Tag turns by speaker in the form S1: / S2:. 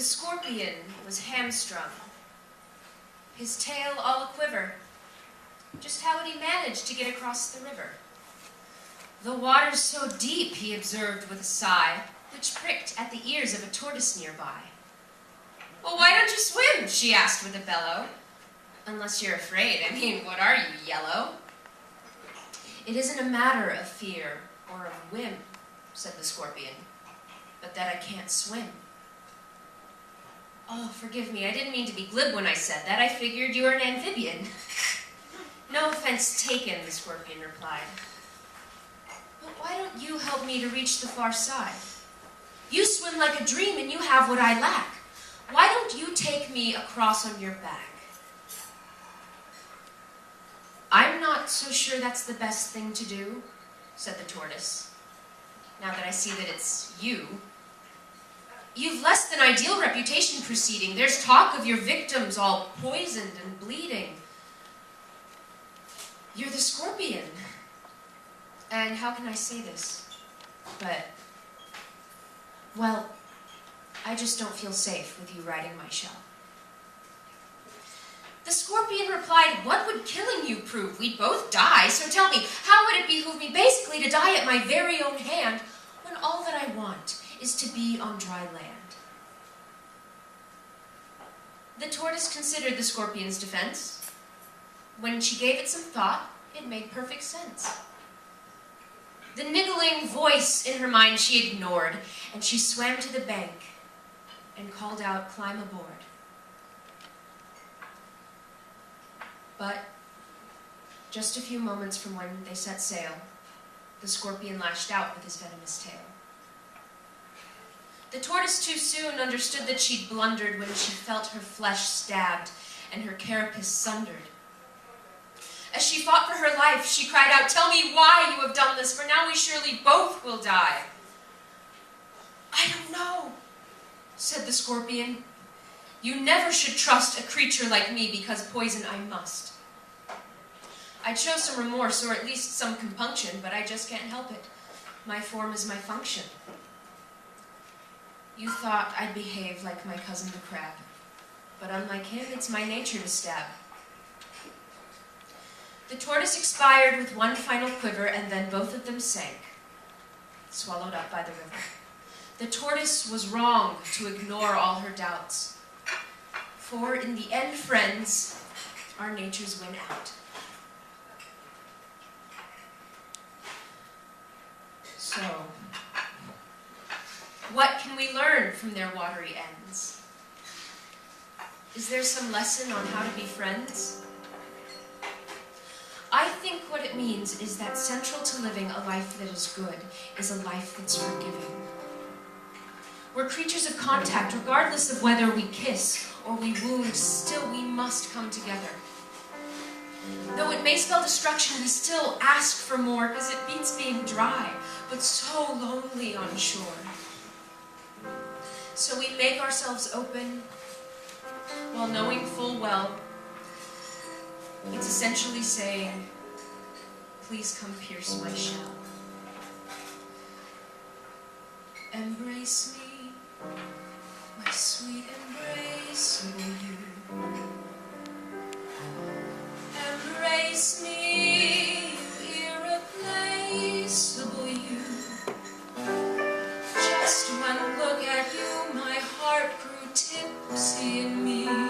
S1: scorpion was hamstrung, his tail all a-quiver. Just how had he managed to get across the river? "The water's so deep," he observed with a sigh, which pricked at the ears of a tortoise nearby. "Well, why don't you swim?" she asked with a bellow. "Unless you're afraid. I mean, what are you, yellow?" "It isn't a matter of fear or of whim," said the scorpion, "but that I can't swim." "Oh, forgive me, I didn't mean to be glib when I said that. I figured you were an amphibian." "No offense taken," the scorpion replied. "But why don't you help me to reach the far side? You swim like a dream and you have what I lack. Why don't you take me across on your back?" "I'm not so sure that's the best thing to do," said the tortoise, "now that I see that it's you. You've less than ideal reputation proceeding. There's talk of your victims all poisoned and bleeding. You're the scorpion. And how can I say this? But, well, I just don't feel safe with you riding my shell." The scorpion replied, "What would killing you prove? We'd both die, so tell me, how would it behoove me basically to die at my very own hand when all that I want is to be on dry land?" The tortoise considered the scorpion's defense. When she gave it some thought, it made perfect sense. The niggling voice in her mind she ignored, and she swam to the bank and called out, "Climb aboard." But just a few moments from when they set sail, the scorpion lashed out with his venomous tail. The tortoise too soon understood that she'd blundered when she felt her flesh stabbed and her carapace sundered. As she fought for her life, she cried out, "Tell me why you have done this, for now we surely both will die." "I don't know," said the scorpion. "You never should trust a creature like me because poison I must. I'd show some remorse or at least some compunction, but I just can't help it. My form is my function. You thought I'd behave like my cousin the crab, but unlike him, it's my nature to stab." The tortoise expired with one final quiver, and then both of them sank, swallowed up by the river. The tortoise was wrong to ignore all her doubts, for in the end, friends, our natures win out. So, what can we learn from their watery ends? Is there some lesson on how to be friends? I think what it means is that central to living a life that is good is a life that's forgiving. We're creatures of contact, regardless of whether we kiss or we wound, still we must come together. Though it may spell destruction, we still ask for more because it beats being dry, but so lonely on shore. So we make ourselves open while knowing full well it's essentially saying, "Please come pierce my shell. Embrace me, my sweet embraceable you. Embrace me, you irreplaceable you. Just one look at you, my heart grew tipsy in me.